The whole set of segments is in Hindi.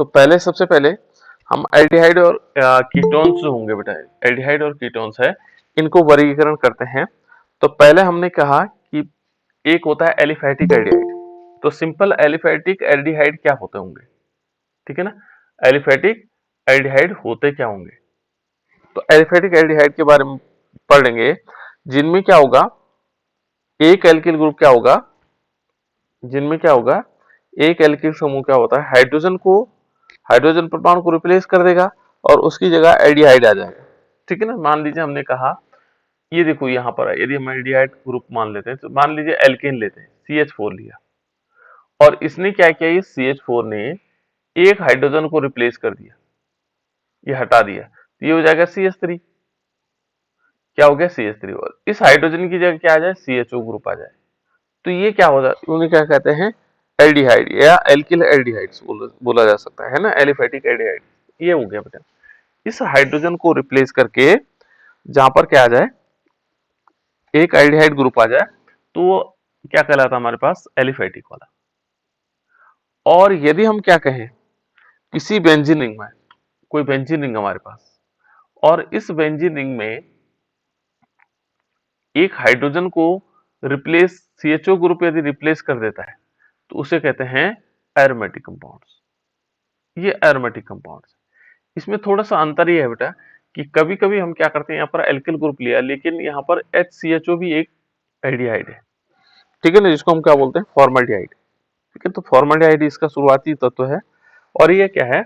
तो पहले सबसे पहले हम एल्डिहाइड और कीटोन्स जो होंगे बेटा, एल्डिहाइड और कीटोन्स है, इनको वर्गीकरण करते हैं। तो पहले हमने कहा कि एक होता है एलिफैटिक एल्डिहाइड। तो सिंपल एलिफैटिक एल्डिहाइड क्या होते होंगे, ठीक है ना। एलिफैटिक एल्डिहाइड होते क्या होंगे, तो एलिफैटिक एल्डिहाइड के बारे में पढ़ लेंगे, जिनमें क्या होगा, एक एल्किल ग्रुप क्या होगा, जिनमें क्या होगा, एक एल्किल समूह क्या होता है, हाइड्रोजन परमाणु को रिप्लेस कर देगा और उसकी जगह एल्डिहाइड आ जाएगा, ठीक है ना। मान लीजिए हमने कहा, ये देखो यहाँ पर है, यदि हम एल्डिहाइड ग्रुप मान लेते हैं, तो मान लीजिए एल्केन लेते हैं, CH4 लिया, और इसने क्या किया, ये CH4 ने एक हाइड्रोजन को रिप्लेस कर दिया, ये हटा दिया, तो ये हो जाएगा CH3। क्या हो गया, CH3, और इस हाइड्रोजन की जगह क्या आ जाए, CHO ग्रुप आ जाए, तो ये क्या होता है, उन्हें क्या कहते हैं, एल्डिहाइड या एल्किल एल्डिहाइड्स बोला जा सकता है ना, एलिफैटिक एल्डिहाइड। ये हो गया बेटा, इस हाइड्रोजन को रिप्लेस करके जहां पर क्या आ जाए, एक एल्डिहाइड ग्रुप आ जाए, तो वो क्या कहलाता है हमारे पास, एलिफैटिक वाला। और यदि हम क्या कहें, किसी बेंजीन रिंग में, कोई बेंजीन रिंग हमारे पास, और इस बेंजीन रिंग में एक हाइड्रोजन को रिप्लेस, CHO ग्रुप यदि रिप्लेस कर देता है, तो उसे कहते हैं एरोमेटिक कंपाउंड्स। ये एरोमेटिक कंपाउंड्स, इसमें थोड़ा सा अंतर ये है बेटा, कि कभी कभी हम क्या करते हैं, यहाँ पर एल्किल ग्रुप लिया, लेकिन यहाँ पर HCHO भी एक एल्डिहाइड है, ठीक है ना, जिसको हम क्या बोलते हैं, फॉर्मल्डिहाइड, ठीक है। तो फॉर्मल्डिहाइड इसका शुरुआती तत्व है, और ये क्या है,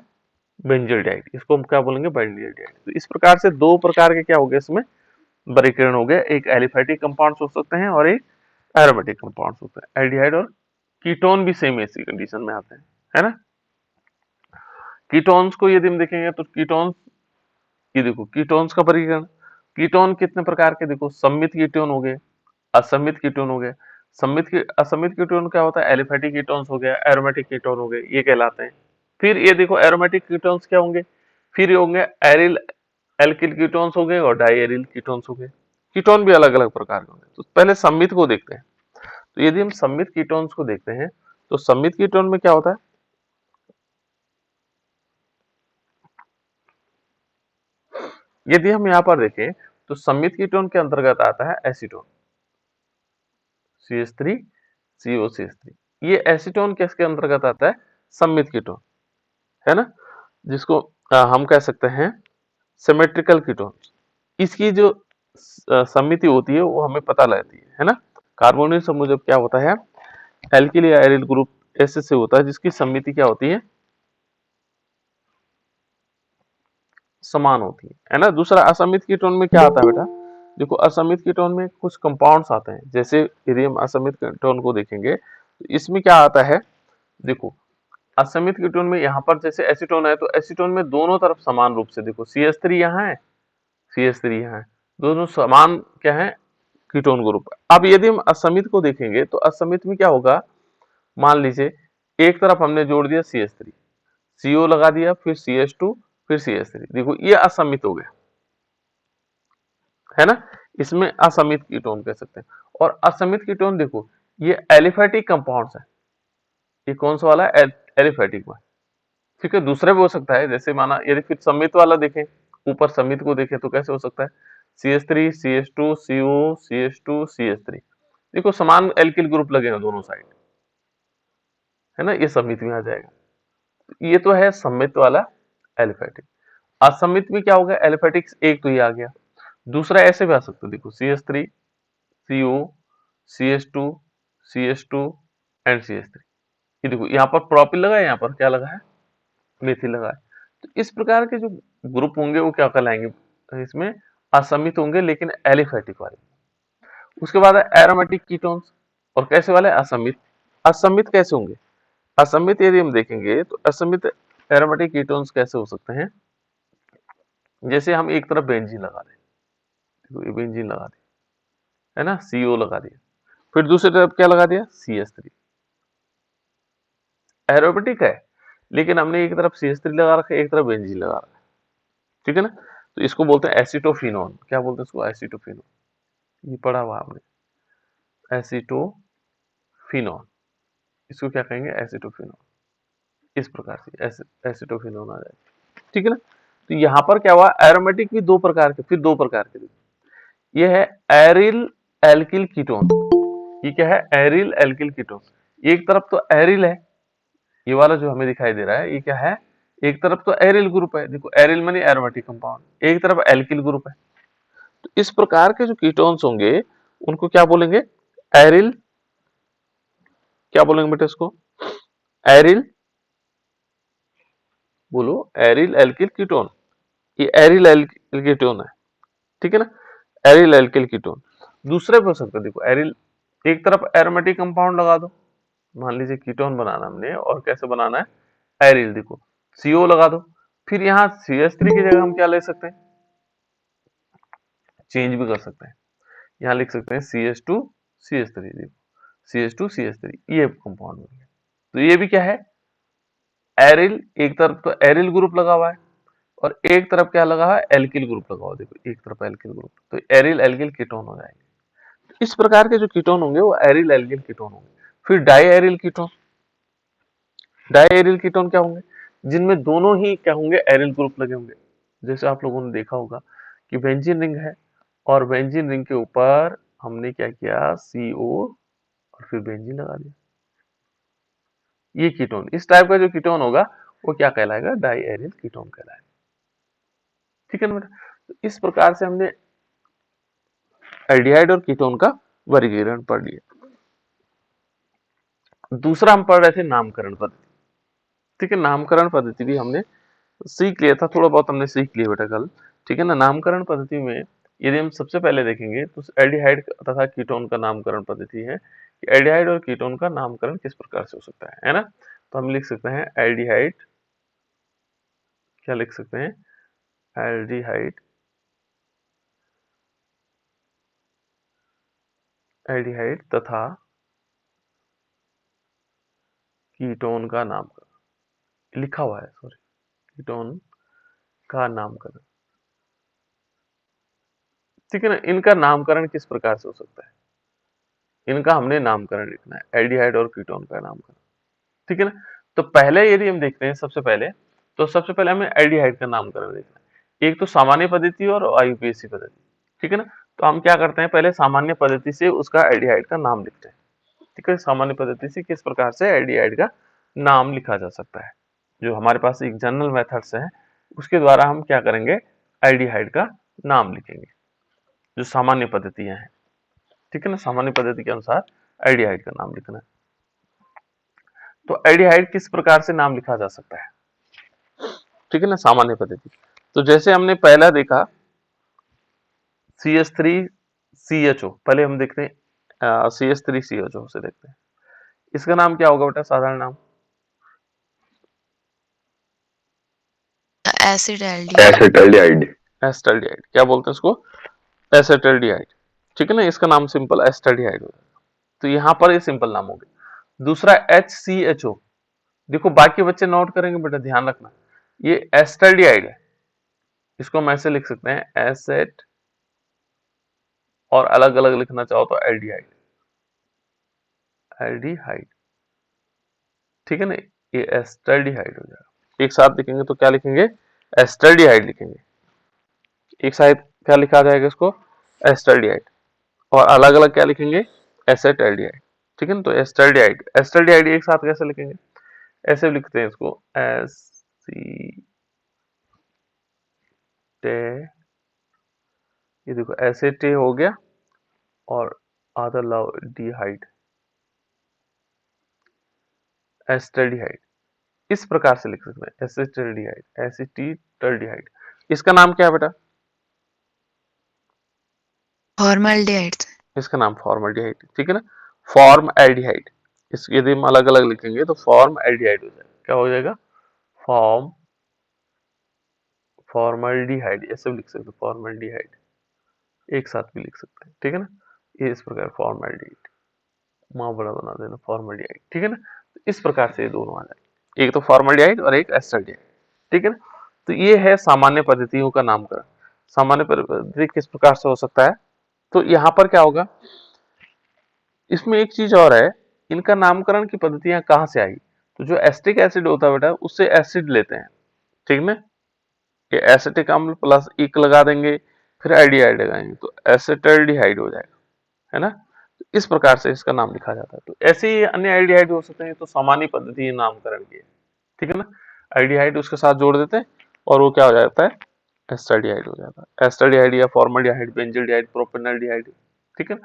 बेंजल्डिहाइड, इसको हम क्या बोलेंगे, बेंजल्डिहाइड। तो इस प्रकार से दो प्रकार के क्या हो गए इसमें वर्गीकरण हो गया, एक एलिफैटिक कंपाउंड्स हो सकते हैं और एक एरोमेटिक कंपाउंड्स होते हैं। एल्डिहाइड और कीटोन भी सेम ऐसी कंडीशन में आते हैं, है ना। कीटोन्स को यदि हम देखेंगे, तो कीटोन्स, ये देखो कीटोन्स का वर्गीकरण, कीटोन कितने प्रकार के, देखो सममित कीटोन हो गए, असमित कीटोन हो गए। असमित कीटोन क्या होता है, एलिफैटिक कीटोन्स हो गया, एरोमेटिक कीटोन हो गए, ये कहलाते हैं। फिर ये देखो एरोमेटिक कीटोन्स क्या होंगे, फिर ये होंगे एरिल एल्किल कीटोन्स हो गए और डाई एरिल कीटोन्स हो गए। कीटोन भी अलग अलग प्रकार के होंगे। तो पहले सम्मित को देखते हैं। तो यदि हम सम्मित कीटोन्स को देखते हैं, तो सम्मित कीटोन में क्या होता है, यदि हम यहाँ पर देखें, तो सम्मित कीटोन के अंतर्गत आता है एसीटोन, CH3 COCH3। ये एसीटोन किसके अंतर्गत आता है, सम्मित कीटोन, है ना, जिसको हम कह सकते हैं सिमेट्रिकल कीटोन। इसकी जो समिति होती है वो हमें पता लगती है ना। कार्बोनिल समूह जब क्या होता है, एल्किल या एरिल ग्रुप ऐसे से होता है, जिसकी समिति क्या होती है, समान होती है ना। दूसरा असमित कीटोन में क्या आता है बेटा, देखो असमित कीटोन में कुछ कंपाउंड्स आते हैं, जैसे यदि हम असमित कीटोन को देखेंगे, तो इसमें क्या आता है, देखो असमित कीटोन में यहाँ पर जैसे एसीटोन है, तो एसीटोन में दोनों तरफ समान रूप से, देखो CH3 यहाँ है, CH3 यहाँ है, दोनों समान क्या है, कीटोन ग्रुप। अब यदि हम असमित को देखेंगे, तो असमित में क्या होगा, मान लीजिए एक तरफ हमने जोड़ दिया CH3, CO लगा दिया, फिर CH2, फिर CH3, देखो ये असमित हो गया, है ना। इसमें असमित कीटोन कह सकते हैं। और असमित कीटोन देखो, ये एलिफैटिक कंपाउंड्स है, ये कौन सा वाला है, एलिफैटिक में, ठीक है। दूसरे भी हो सकता है, जैसे माना यदि फिर समित वाला देखें, ऊपर समित को देखें, तो कैसे हो सकता है, CH3 CH2 CO CH2 CH3, देखो समान एल्किल ग्रुप लगे हैं दोनों साइड, है ना, ये समित में आ जाएगा। ये तो है समित वाला एलिफैटिक। असमित में क्या होगा, एलिफैटिक एक तो ये आ गया, दूसरा ऐसे भी आ सकता है, देखो CH3 CO CH2 CH2 and CH3, ये देखो यहाँ पर प्रोपिल लगा है, यहाँ पर क्या लगा है, मेथिल लगा है। तो इस प्रकार के जो ग्रुप होंगे वो क्या कहलाएंगे, इसमें असमित होंगे, लेकिन एलिफैटिक वाले। उसके बाद है एरोमेटिक कीटोन्स, और कैसे वाले, असमित। असमित कैसे होंगे, असमित यदि हम देखेंगे, तो असमित एरोमेटिक कीटोन्स कैसे हो सकते हैं, जैसे हम एक तरफ बेंजीन लगा दें, देखो ये बेंजीन लगा दिया, है ना, CO लगा दिया, फिर दूसरी तरफ क्या लगा दिया, CH3, एरोमेटिक है, लेकिन हमने एक तरफ CH3 लगा रखा है, एक तरफ बेंजीन लगा रखा है, ठीक है ना। तो इसको बोलते हैं एसिटोफिनोन, क्या बोलते हैं इसको, एसिटोफिनोन, ये पढ़ा हुआ हमने, एसिटोफिनोन, इसको क्या कहेंगे, एसिटोफिनोन। इस प्रकार से एसिटोफिनोन आ जाएगा, ठीक है ना। तो यहाँ पर क्या हुआ, एरोमेटिक भी दो प्रकार के, फिर दो प्रकार के, ये है एरिल एल्किल कीटोन। ये क्या है, एरिल एल्किल कीटोन। एक तरफ तो एरिल है, ये वाला जो हमें दिखाई दे रहा है, ये क्या है, एक तरफ तो एरिल ग्रुप है, देखो एरिल मानी एरोमेटिक कंपाउंड, एक तरफ एल्किल ग्रुप है। तो इस प्रकार के जो कीटोन्स होंगे उनको क्या बोलेंगे, एरिल, क्या बोलेंगे बेटा इसको, एरिल, बोलो एरिल एल्किल कीटोन, ये एरिल एल्किल कीटोन है, ठीक है ना, एरिल एल्किल कीटोन। दूसरे पे हो सकता है, देखो एरिल, एक तरफ एरोमेटिक कंपाउंड लगा दो, मान लीजिए कीटोन बनाना हमने, और कैसे बनाना है, एरिल, देखो CO लगा दो, फिर यहाँ CH3 की जगह हम क्या ले सकते हैं, चेंज भी कर सकते हैं, यहाँ लिख सकते हैं CH2 CH3, देखो CH2 CH3, ये कंपाउंड बन गया। तो ये भी क्या है, एरिल, एक तरफ तो एरिल ग्रुप लगा हुआ है और एक तरफ क्या लगा हुआ है, एल्किल ग्रुप लगा हुआ है, देखो एक तरफ एल्किल ग्रुप, तो एरिल एल्किल कीटोन हो जाएंगे। इस प्रकार के जो कीटोन होंगे वो एरिल एल्किल कीटोन होंगे। फिर di aryl ketone, di aryl ketone क्या होंगे, जिनमें दोनों ही क्या होंगे, एरिल ग्रुप लगे होंगे। जैसे आप लोगों ने देखा होगा कि बेंजीन रिंग है और बेंजीन रिंग के ऊपर हमने क्या किया, CO और फिर बेंजीन लगा दिया, ये कीटोन, इस टाइप का जो कीटोन होगा वो क्या कहलाएगा, डाई एरिल कीटोन कहलाएगा, ठीक है ना बेटा। तो इस प्रकार से हमने एल्डिहाइड और कीटोन का वर्गीकरण पढ़ लिया। दूसरा हम पढ़ रहे थे नामकरण पद्धति, ठीक है, नामकरण पद्धति भी हमने सीख लिया था, थोड़ा बहुत हमने सीख लिया बेटा कल, ठीक है ना। नामकरण पद्धति में यदि हम सबसे पहले देखेंगे तो एल्डिहाइड तथा कीटोन का नामकरण पद्धति है कि एल्डिहाइड और कीटोन का नामकरण किस प्रकार से हो सकता है ना। तो हम लिख सकते हैं एल्डिहाइड, क्या लिख सकते हैं, एल्डिहाइड, एल्डिहाइड तथा कीटोन का नामकरण, लिखा हुआ है सॉरी, कीटोन का नामकरण, ठीक है ना। इनका नामकरण किस प्रकार से हो सकता है, इनका हमने नामकरण लिखना है, एल्डिहाइड और कीटोन का नामकरण, ठीक है ना। तो पहले यदि हम देखते हैं सबसे पहले, तो सबसे पहले हमें एल्डिहाइड का नामकरण देखना है, एक तो सामान्य पद्धति और IUPAC पद्धति, ठीक है ना। तो हम क्या करते हैं, पहले सामान्य पद्धति से उसका एल्डिहाइड का नाम लिखते हैं, ठीक है। सामान्य पद्धति से किस प्रकार से एल्डिहाइड का नाम लिखा जा सकता है, जो हमारे पास एक जनरल मेथड्स है उसके द्वारा हम क्या करेंगे, एल्डिहाइड का नाम लिखेंगे, जो सामान्य पद्धतियां हैं, ठीक है ना। सामान्य पद्धति के अनुसार एल्डिहाइड का नाम लिखना है। तो एल्डिहाइड किस प्रकार से नाम लिखा जा सकता है, ठीक है ना, सामान्य पद्धति। तो जैसे हमने पहला देखा CH3CHO, पहले हम देखते हैं CH3CHO से देखते हैं, इसका नाम क्या होगा बेटा, साधारण नाम, एसिटाल्डिहाइड। एसिटाल्डिहाइड। एसिटाल्डिहाइड, क्या बोलते हैं इसको, एसिटाल्डिहाइड, ठीक है ना, इसका नाम सिंपल एसिटाल्डिहाइड हो जाएगा। तो यहाँ पर ये सिंपल नाम हो गया। दूसरा HCHO, देखो बाकी बच्चे नोट करेंगे बेटा, ध्यान रखना, ये एसिटाल्डिहाइड है, इसको हम ऐसे लिख सकते हैं एसेट, और अलग अलग लिखना चाहो तो एल्डिहाइड, एल्डिहाइड, ठीक है ना, ये एस्टल्डिहाइड हो जाएगा। एक साथ लिखेंगे तो क्या लिखेंगे, एस्टल्डिहाइड लिखेंगे, एक साथ क्या लिखा जाएगा इसको, एस्टल्डिहाइड, और अलग अलग क्या लिखेंगे, एसेटल्डिहाइड, ठीक है ना। तो एस्टल्डिहाइड, एस्टल्डिहाइड एक साथ कैसे लिखेंगे, ऐसे लिखते हैं इसको, एसीटे, ये देखो एसेटे हो गया, और आधा डिहाइड, एस्टल्डिहाइड, इस प्रकार से लिख सकते हैं, एसिटल्डिहाइड, एसिटिल्डिहाइड। इसका नाम क्या है बेटा, फॉर्मल्डिहाइड। इसका नाम फॉर्मल्डिहाइड, ठीक है ना, फॉर्म एल्डिहाइड। इस यदि हम अलग अलग लिखेंगे तो फॉर्म एल्डिहाइड हो जाएगा, क्या हो जाएगा, फॉर्म, फॉर्मल्डिहाइड, ऐसे भी लिख सकते हैं, फॉर्मल्डिहाइड एक साथ भी लिख सकते हैं, ठीक है ना। ये इस प्रकार फॉर्मल्डिहाइड, माँ बड़ा बना देना, फॉर्मल्डिहाइड, ठीक है ना। तो इस प्रकार से ये दोनों आ जाएंगे, एक तो फॉर्मल्डिहाइड और एक एस्टल्डिहाइड, ठीक है ना। तो ये है सामान्य पद्धतियों का नामकरण। सामान्य पद्धति किस प्रकार से हो सकता है, तो यहाँ पर क्या होगा, इसमें एक चीज और है, इनका नामकरण की पद्धतियां कहाँ से आई, तो जो एसिटिक एसिड होता है बेटा उससे एसिड लेते हैं, ठीक ना। ये एसिटिक अम्ल प्लस इक लगा देंगे, फिर एल्डिहाइड लगाएंगे तो एसिटल्डिहाइड हो जाएगा, है ना। तो इस प्रकार से इसका नाम लिखा जाता है। तो ऐसे ही अन्य एल्डिहाइड हो सकते हैं, तो सामान्य पद्धति है नामकरण की है, ठीक है ना। एल्डिहाइड उसके साथ जोड़ देते हैं और वो क्या हो जाता है, एस्टल्डिहाइड हो जाता है। एस्टल्डिहाइड या फॉर्मल्डिहाइड, बेंजल्डिहाइड, प्रोपेनल्डिहाइड, ठीक है।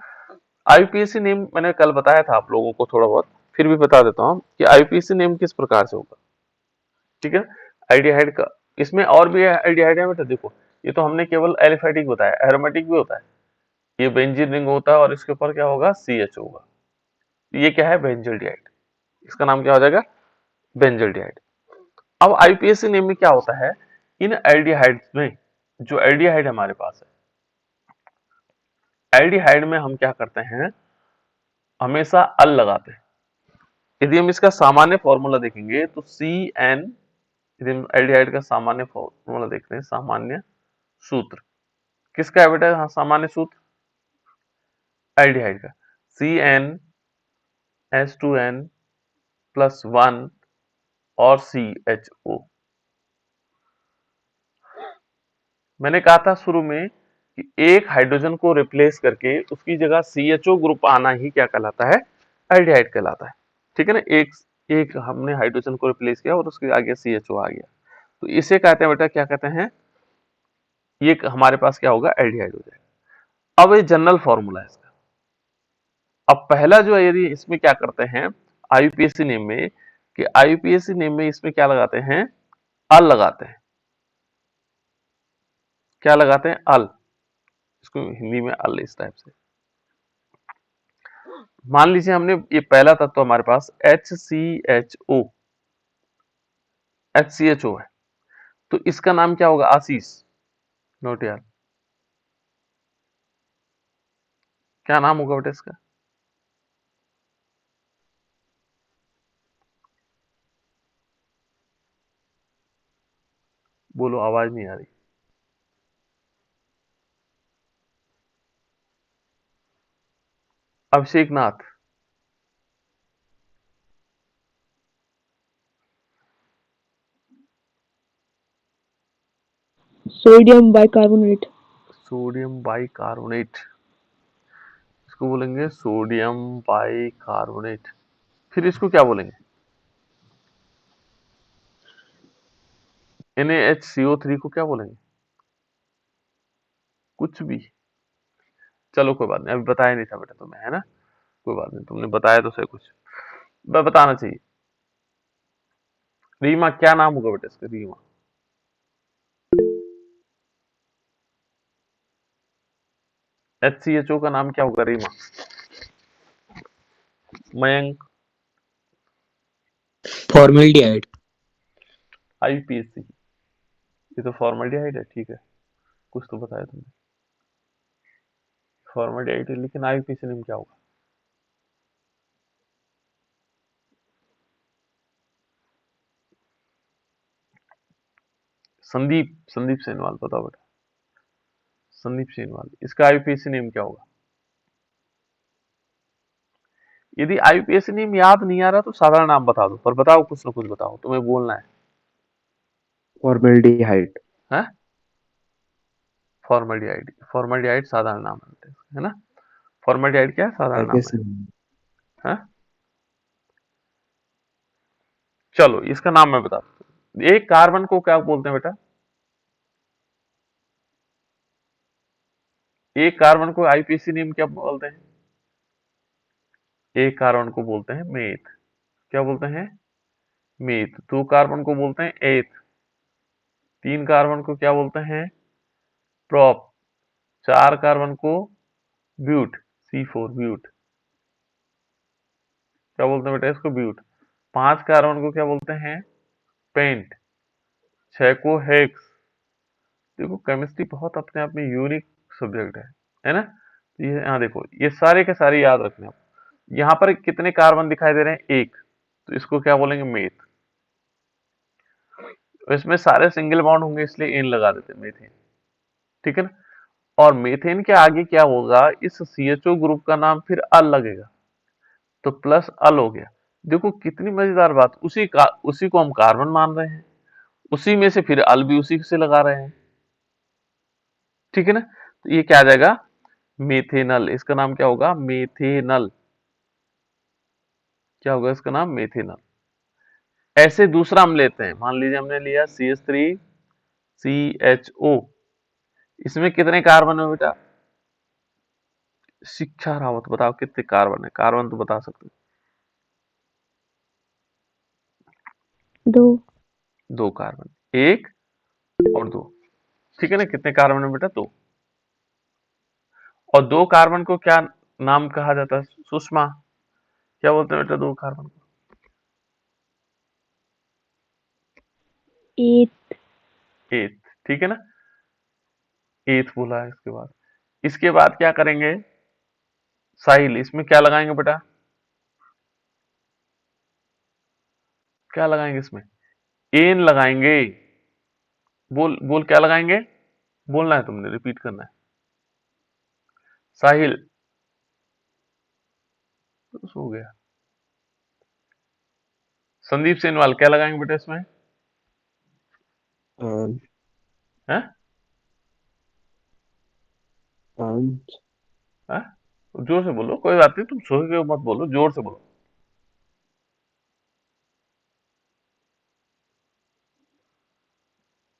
आईयूपीएसी नेम मैंने कल बताया था आप लोगों को थोड़ा बहुत, फिर भी बता देता हूँ कि आईयूपीएसी नेम किस प्रकार से होगा, ठीक है। एल्डिहाइड का, इसमें और भी एल्डिहाइड है बेटा, देखो ये तो हमने केवल एलिफेटिक बताया, एरोमेटिक भी होता है। ये बेंजीन रिंग होता है और इसके ऊपर क्या होगा, CH होगा। ये क्या है, बेंजल्डिहाइड, इसका नाम क्या हो जाएगा, बेंजल्डिहाइड। अब आईपीएसी नेम में क्या होता है, इन एल्डिहाइड्स में, जो एल्डिहाइड हमारे पास है, एल्डिहाइड में हम क्या करते हैं, हमेशा अल लगाते हैं। यदि हम इसका सामान्य फॉर्मूला देखेंगे तो CN, यदि हम एल्डिहाइड का सामान्य फॉर्मूला देखते हैं, सामान्य सूत्र किसका है बेटा, हाँ सामान्य सूत्र एल्डिहाइड का, CnH2n+1 और CHO। मैंने कहा था शुरू में कि एक हाइड्रोजन को रिप्लेस करके उसकी जगह CHO ग्रुप आना ही क्या कहलाता है, एल्डिहाइड कहलाता है, ठीक है ना। एक एक हमने हाइड्रोजन को रिप्लेस किया और उसके आगे CHO आ गया, तो इसे कहते हैं बेटा, क्या कहते हैं, ये हमारे पास क्या होगा, एल्डिहाइड हो जाएगा। अब ये जनरल फॉर्मूला है इसका। अब पहला जो है, यदि इसमें क्या करते हैं आईयूपीएसी नेम में, कि आईयूपीएसी नेम में इसमें क्या लगाते हैं, अल लगाते हैं। क्या लगाते हैं, अल, इसको हिंदी में अल इस टाइप से। मान लीजिए हमने ये पहला तत्व हमारे पास HCHO, HCHO है, तो इसका नाम क्या होगा, आशीष, नोट यार, क्या नाम होगा बेटा इसका, बोलो, आवाज नहीं आ रही। अभिषेक नाथ, सोडियम बाइकार्बोनेट। सोडियम बाइकार्बोनेट, इसको बोलेंगे सोडियम बाइकार्बोनेट। फिर इसको क्या बोलेंगे, NaHCO3 को क्या बोलेंगे, कुछ भी, चलो कोई बात नहीं, अभी बताया नहीं था बेटा तुम्हें, है ना, कोई बात नहीं, तुमने बताया तो सही कुछ, बताना चाहिए। रीमा, क्या नाम होगा बेटा इसका, रीमा, HCHO का नाम क्या होगा, रीमा, मयंक, फॉर्मल्डिहाइड। आईपीएससी, ये तो फॉर्मल्डिहाइड है, ठीक है, कुछ तो बताया तुमने, फॉर्मल्डिहाइड है, लेकिन आईपीएससी नेम क्या होगा, संदीप, संदीप सेनवाल, बताओ बेटा, संदीप सेनवाल, इसका आईपीएससी नेम क्या होगा। यदि आईपीएससी नेम याद नहीं आ रहा तो साधारण नाम बता दो, पर बताओ, कुछ ना कुछ बताओ, तुम्हें बोलना है। फॉर्मेल्डिहाइड। हैं, फॉर्मल्डिहाइड, फॉर्मल्डिहाइड साधारण नाम है ना, फॉर्मल्डिहाइड क्या है, साधारण नाम है, हाँ? चलो इसका नाम मैं बताता हूँ। एक कार्बन को क्या बोलते हैं बेटा, एक कार्बन को आईपीएससी नेम क्या बोलते हैं, एक कार्बन को बोलते हैं मेथ, क्या बोलते हैं, मेथ। दो कार्बन को बोलते हैं एथ, तीन कार्बन को क्या बोलते हैं, प्रोप, चार कार्बन को ब्यूट, C4 ब्यूट, क्या बोलते हैं बेटा इसको, ब्यूट। पांच कार्बन को क्या बोलते हैं, पेंट, छह को हेक्स। देखो केमिस्ट्री बहुत अपने आप में यूनिक सब्जेक्ट है ना। तो ये यहाँ देखो, ये सारे के सारे याद रखने आप। यहाँ पर कितने कार्बन दिखाई दे रहे हैं, एक, तो इसको क्या बोलेंगे, मेथ। इसमें सारे सिंगल बॉन्ड होंगे इसलिए एन लगा देते हैं, मेथेन, ठीक है ना। और मीथेन के आगे क्या होगा, इस CHO ग्रुप का नाम फिर अल लगेगा, तो प्लस अल हो गया। देखो कितनी मजेदार बात, उसी को हम कार्बन मान रहे हैं, उसी में से फिर अल भी उसी से लगा रहे हैं। ठीक है ना, तो ये क्या आ जाएगा, मेथेनल। इसका नाम क्या होगा, मेथेनल। क्या होगा इसका नाम, मेथेनल। ऐसे दूसरा हम लेते हैं, मान लीजिए हमने लिया CH3CHO, इसमें कितने कार्बन है बेटा, शिक्षा रावत बताओ कितने कार्बन है, कार्बन तो बता सकते हो। 2 दो कार्बन, एक और दो। ठीक है ना, कितने कार्बन है बेटा, दो। और दो कार्बन को क्या नाम कहा जाता है, सुषमा, क्या बोलते हैं बेटा दो कार्बन को, 8 एथ। ठीक है ना, एथ बोला है। इसके बाद क्या करेंगे, साहिल, इसमें क्या लगाएंगे बेटा, क्या लगाएंगे इसमें, एन लगाएंगे। बोल बोल क्या लगाएंगे, बोलना है तुमने, रिपीट करना है। साहिल, तो सो गया। संदीप सेनवाल, क्या लगाएंगे बेटा इसमें, पाँच हैं पाँच हैं? जोर से बोलो, कोई बात नहीं, तुम सो के मत बोलो, जोर से बोलो।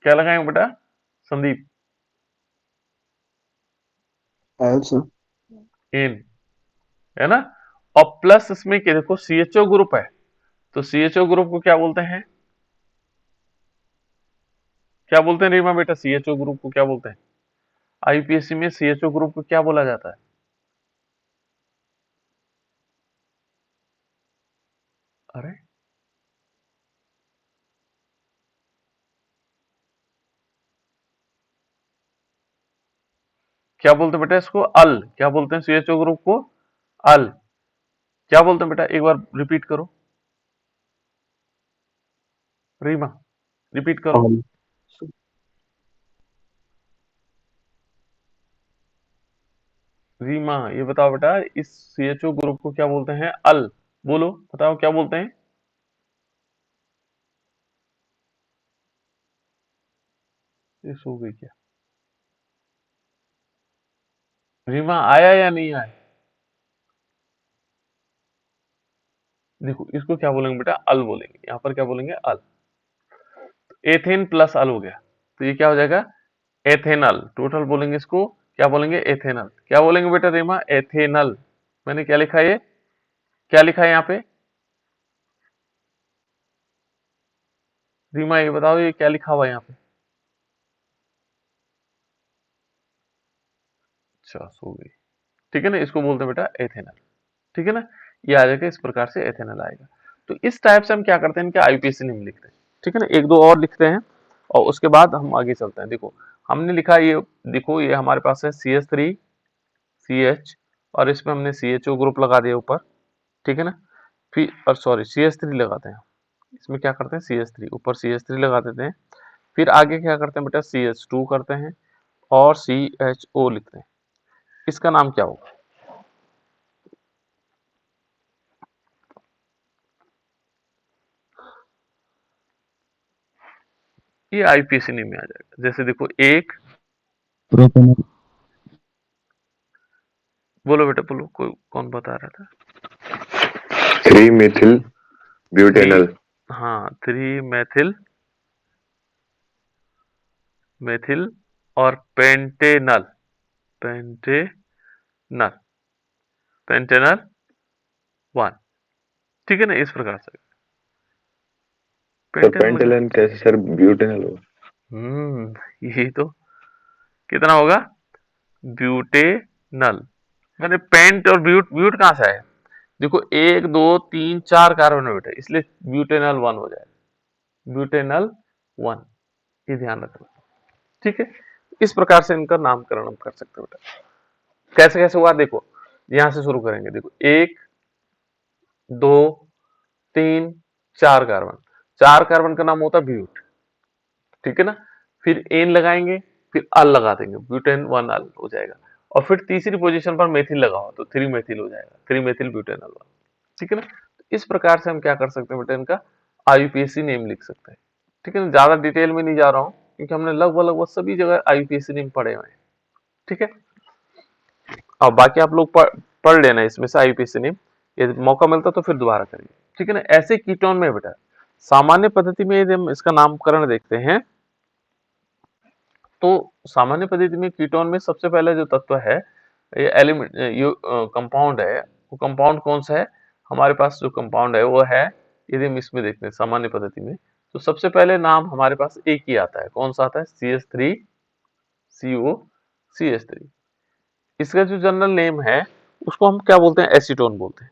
क्या लगाएंगे बेटा, संदीप, सर। एन, है ना। और प्लस इसमें क्या, देखो सीएचओ ग्रुप है, तो सीएचओ ग्रुप को क्या बोलते हैं, क्या बोलते हैं रीमा बेटा, सीएचओ ग्रुप को क्या बोलते हैं, आईपीएससी में सीएचओ ग्रुप को क्या बोला जाता है, अरे क्या बोलते हैं बेटा इसको, अल, क्या बोलते हैं सीएचओ ग्रुप को, अल। क्या बोलते हैं बेटा, एक बार रिपीट करो, रीमा, रिपीट करो। ऑल रीमा ये बताओ बेटा, इस सीएचओ ग्रुप को क्या बोलते हैं, अल। बोलो बताओ क्या बोलते हैं, ये सो गई क्या, रीमा आया या नहीं आया, देखो इसको क्या बोलेंगे बेटा, अल बोलेंगे, यहाँ पर क्या बोलेंगे, अल। एथेन प्लस अल हो गया, तो ये क्या हो जाएगा, एथेनल। टोटल बोलेंगे इसको, क्या बोलेंगे, एथेनल। क्या बोलेंगे बेटा रीमा, एथेनल। मैंने क्या लिखा है, ये क्या लिखा है यहाँ पे, रीमा ये बताओ, ये क्या लिखा हुआ है यहाँ पे, अच्छा सो गई। ठीक है ना, इसको बोलते हैं बेटा एथेनल। ठीक है ना, ये आ जाएगा, इस प्रकार से एथेनल आएगा। तो इस टाइप से हम क्या करते हैं, इनके आईपीएसी नेम लिखते हैं। ठीक है ना, एक दो और लिखते हैं और उसके बाद हम आगे चलते हैं। देखो हमने लिखा ये, देखो ये हमारे पास है CH3CH, और इसमें हमने CHO ग्रुप लगा दिया ऊपर। ठीक है ना, फिर और सॉरी CH3 लगाते हैं, इसमें क्या करते हैं CH3, ऊपर CH3 लगा देते हैं। फिर आगे क्या करते हैं बेटा, CH2 करते हैं और CHO लिखते हैं। इसका नाम क्या होगा, ये आईपीएसी नेम में आ जाएगा। जैसे देखो एक, प्रोपेनल बोलो बेटा बोलो, कोई कौन बता रहा था, 3 मिथिल थ्री, ब्यूटेनल। हाँ 3 मेथिल और पेंटेनल, पेंटेनल, पेंटेनल 1। ठीक है ना, इस प्रकार से तो पेंटेनल पेंटेलन कैसे सर ब्यूटेनल होगा? ये तो कितना होगा, ब्यूटेनल। मैंने पेंट और ब्यूट, ब्यूट कहां से आया, देखो एक दो तीन चार कार्बन है बेटा, इसलिए ब्यूटेनल 1 हो जाएगा, ब्यूटेनल 1, ये ध्यान रखना। ठीक है, इस प्रकार से इनका नामकरण हम कर सकते हैं बेटा। कैसे कैसे हुआ, देखो यहां से शुरू करेंगे। देखो एक, दो, तीन, चार कार्बन, चार कार्बन का नाम होता है ब्यूट। ठीक है ना, फिर एन लगाएंगे, फिर अल लगा देंगे, ब्यूटेन 1 अल हो जाएगा। और फिर तीसरी पोजीशन पर मेथिल लगा हो तो 3 मेथिल हो जाएगा, 3 मेथिल ब्यूटेनल 1। ठीक है ना, इस प्रकार से हम क्या कर सकते हैं बेटा, इनका IUPAC नेम लिख सकते हैं। ठीक है ना, ज्यादा डिटेल में नहीं जा रहा हूँ क्योंकि हमने लगभग सभी जगह IUPAC नेम पढ़े हुए हैं। ठीक है, और बाकी आप लोग पढ़ लेना इसमें से IUPAC नेम, यदि मौका मिलता तो फिर दोबारा करिए। ठीक है ना, ऐसे कीटोन में बेटा सामान्य पद्धति में यदि हम इसका नामकरण देखते हैं तो सामान्य पद्धति में कीटोन में सबसे पहले जो तत्व है, ये एलिमेंट कंपाउंड है, वो कंपाउंड कौन सा है, हमारे पास जो कंपाउंड है वो है, यदि हम इसमें देखते हैं सामान्य पद्धति में, तो सबसे पहले नाम हमारे पास एक ही आता है। कौन सा आता है? CH3COCH3। इसका जो जनरल नेम है उसको हम क्या बोलते हैं? एसीटोन बोलते हैं।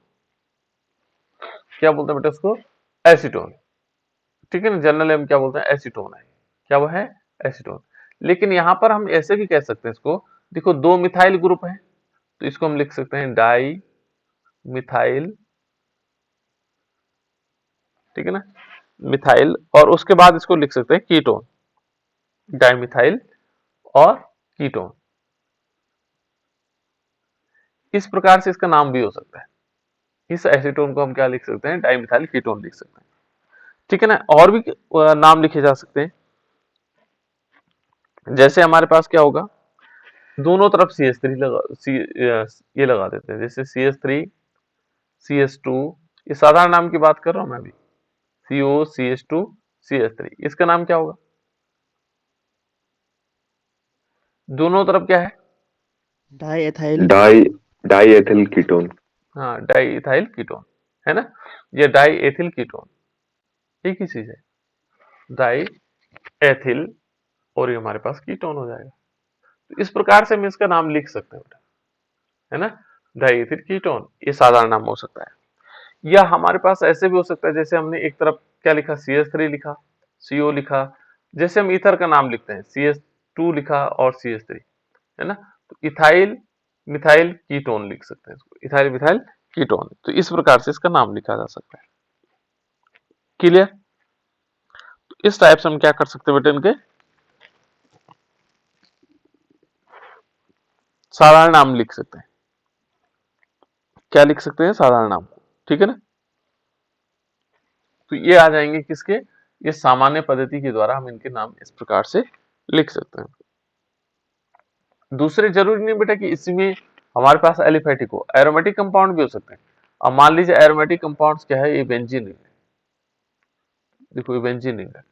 क्या बोलते हैं बेटा उसको? एसीटोन। ठीक है ना, जनरल नेम क्या बोलते हैं? एसीटोन है। क्या वो है? एसीटोन। लेकिन यहां पर हम ऐसे भी कह सकते हैं इसको, देखो दो मिथाइल ग्रुप है तो इसको हम लिख सकते हैं डाई मिथाइल। ठीक है ना, मिथाइल, और उसके बाद इसको लिख सकते हैं कीटोन, डाइमिथाइल और कीटोन। इस प्रकार से इसका नाम भी हो सकता है। इस एसीटोन को हम क्या लिख सकते हैं? डाइमिथाइल कीटोन लिख सकते हैं। ठीक है ना, और भी नाम लिखे जा सकते हैं। जैसे हमारे पास क्या होगा, दोनों तरफ CH3 लगा, ये लगा देते हैं, जैसे CH3 CH2, ये साधारण नाम की बात कर रहा हूं मैं अभी, COCH2 CH3, इसका नाम क्या होगा? दोनों तरफ क्या है? Di di ethyl ketone. हाँ, डाई इथाइल कीटोन है ना, ये डाई एथिल कीटोन एक ही चीज है, डाई एथिल, और ये हमारे पास कीटोन हो जाएगा। तो इस प्रकार से हम इसका नाम लिख सकते हैं बेटा, है ना, डाई एथिल कीटोन, ये साधारण नाम हो सकता है। या हमारे पास ऐसे भी हो सकता है, जैसे हमने एक तरफ क्या लिखा? CH3 लिखा, CO लिखा, जैसे हम ईथर का नाम लिखते हैं, CH2 लिखा और CH3, है ना, तो इथाइल मिथाइल कीटोन लिख सकते हैं इसको, इथाइल मिथाइल कीटोन। तो इस प्रकार से इसका नाम लिखा जा सकता है। क्लियर? तो इस टाइप से हम क्या कर सकते हैं बेटा, इनके साधारण नाम लिख सकते हैं। क्या लिख सकते हैं? साधारण नाम। ठीक है ना, तो ये आ जाएंगे किसके? ये सामान्य पद्धति के द्वारा हम इनके नाम इस प्रकार से लिख सकते हैं। दूसरे जरूरी नहीं बेटा कि इसमें हमारे पास एलिफेटिक हो, एरोमेटिक कंपाउंड भी हो सकते हैं। अब मान लीजिए एरोमेटिक कंपाउंड्स क्या है, ये बेंजीन रिंग है, देखो ये बेंजीन रिंग है,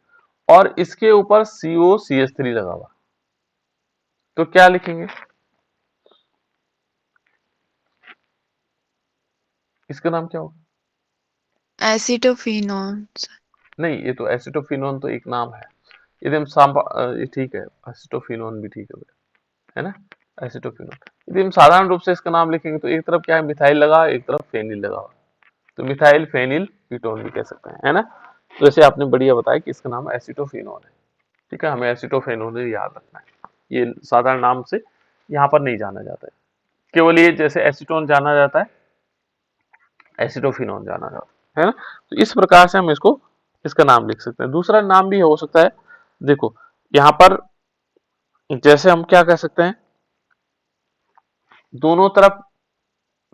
और इसके ऊपर COCH3 लगा हुआ, तो क्या लिखेंगे? इसका नाम क्या होगा? एसिटोफिनोन। नहीं, ये तो एसिटोफिनोन तो एक नाम है, यदि हम ये ठीक है, एसिटोफिनोन भी ठीक है बेटा, है ना, एसिटोफिनोन। यदि हम साधारण रूप से इसका नाम लिखेंगे तो एक तरफ क्या है? मिथाइल लगा, एक तरफ फेनिल लगा हुआ, तो मिथाइल फेनिल कीटोन भी कह सकते हैं, है ना। तो जैसे आपने बढ़िया बताया कि इसका नाम एसिटोफिनोन है। ठीक है, हमें एसिटोफिनोन याद रखना है, ये साधारण नाम से यहाँ पर नहीं जाना जाता है, केवल ये जैसे एसीटोन जाना जाता है, एसिटोफिनोन जाना जाता है ना। तो इस प्रकार से हम इसको इसका नाम लिख सकते हैं। दूसरा नाम भी हो सकता है, देखो यहाँ पर जैसे हम क्या कह सकते हैं, दोनों तरफ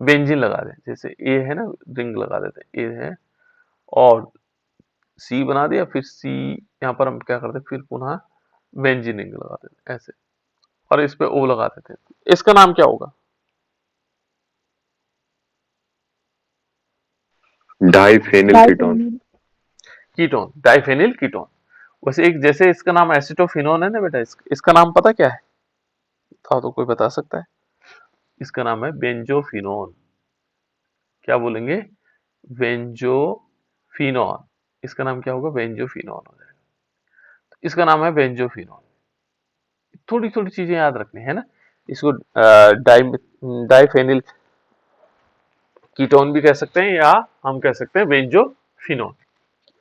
बेंजीन लगा दें, जैसे ए है ना, रिंग लगा देते हैं, ए है और सी बना दिया, फिर सी यहाँ पर हम क्या करते हैं, फिर पुनः बेंजीन रिंग लगा देते हैं ऐसे, और इस पे ओ लगा देते हैं। इसका नाम क्या होगा? Diphenyl ketone. Ketone, diphenyl ketone. वैसे एक जैसे इसका नाम एसिटोफिनोन है ना बेटा, इसका नाम पता क्या है? तो कोई बता सकता है? इसका नाम है बेंजोफिनोन। क्या बोलेंगे? बेंजोफिनोन। इसका नाम क्या होगा? बेंजोफिनोन हो जाएगा। इसका नाम है बेंजोफिनोन। थोड़ी थोड़ी चीजें याद रखनी है ना, इसको डाइफेनिल कीटोन भी कह सकते हैं, या हम कह सकते हैं बेंजोफिनोन।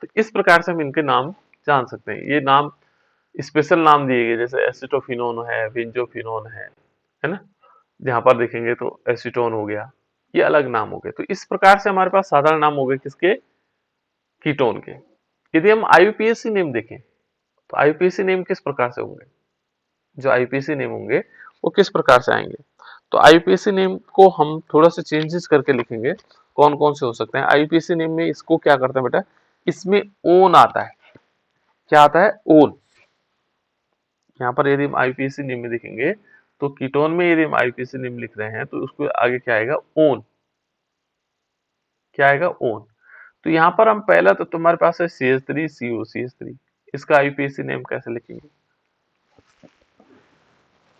तो इस प्रकार से हम इनके नाम जान सकते हैं। ये नाम स्पेशल नाम दिए गए, जैसे एसिटोफिनोन है, बेंजोफिनोन है ना, जहां पर देखेंगे तो एसीटोन हो गया, ये अलग नाम हो गए। तो इस प्रकार से हमारे पास साधारण नाम हो गए किसके? कीटोन के। यदि हम IUPAC नेम देखें तो IUPAC नेम किस प्रकार से होंगे? जो IUPAC नेम होंगे वो किस प्रकार से आएंगे? तो IUPAC नेम को हम थोड़ा सा चेंजेस करके लिखेंगे, कौन कौन से हो सकते हैं? आईयूपीएसी नेम में इसको क्या करते हैं बेटा, इसमें ओन आता है। क्या आता है? ओन। यहाँ पर यदि हम आईयूपीएसी नेम में देखेंगे तो कीटोन में यदि हम आईयूपीएसी नेम लिख रहे हैं तो उसको आगे क्या आएगा? ओन। क्या आएगा? ओन। तो यहाँ पर हम पहला तो तुम्हारे पास है CH3 CO CH3, इसका आईयूपीएसी नेम कैसे लिखेंगे?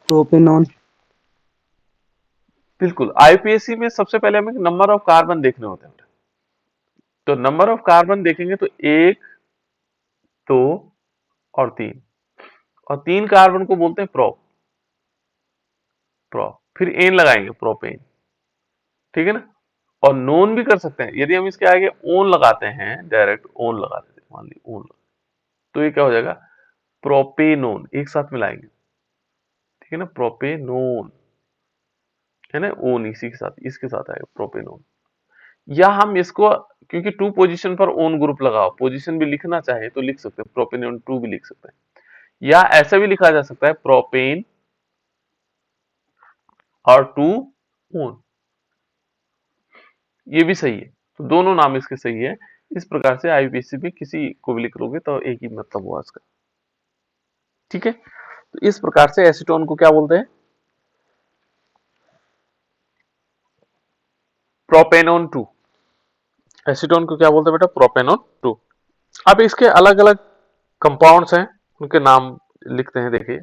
प्रोपेनॉन। बिल्कुल, आईयूपीएसी में सबसे पहले हमें नंबर ऑफ कार्बन देखने होते हैं। तो नंबर ऑफ कार्बन देखेंगे तो 1, 2 और 3, और 3 कार्बन को बोलते हैं प्रोप। फिर एन लगाएंगे, प्रोपेन। ठीक है ना? और नोन भी कर सकते हैं, यदि हम इसके आगे ओन लगाते हैं, डायरेक्ट ओन लगा देते हैं, मान लीजिए ओन, तो ये क्या हो जाएगा? प्रोपेनोन। एक साथ मिलाएंगे, ठीक है ना? प्रोपेनोन है ना, ओन इसी के साथ, इसके साथ आएगा प्रोपेनोन। या हम इसको, क्योंकि 2 पोजीशन पर ओन ग्रुप लगाओ, पोजीशन भी लिखना चाहे तो लिख सकते हैं, प्रोपेनोन 2 भी लिख सकते हैं। या ऐसा भी लिखा जा सकता है, प्रोपेन और 2 ओन, ये भी सही है। तो दोनों नाम इसके सही है। इस प्रकार से आईयूपीएसी में किसी को भी लिख लोगे तो एक ही मतलब हुआ इसका। ठीक है, तो इस प्रकार से एसीटोन को क्या बोलते हैं? प्रोपेनोन 2। एसीटोन को क्या बोलते हैं बेटा? प्रोपेनोन 2। अब इसके अलग अलग कंपाउंड्स हैं, उनके नाम लिखते हैं। देखिए,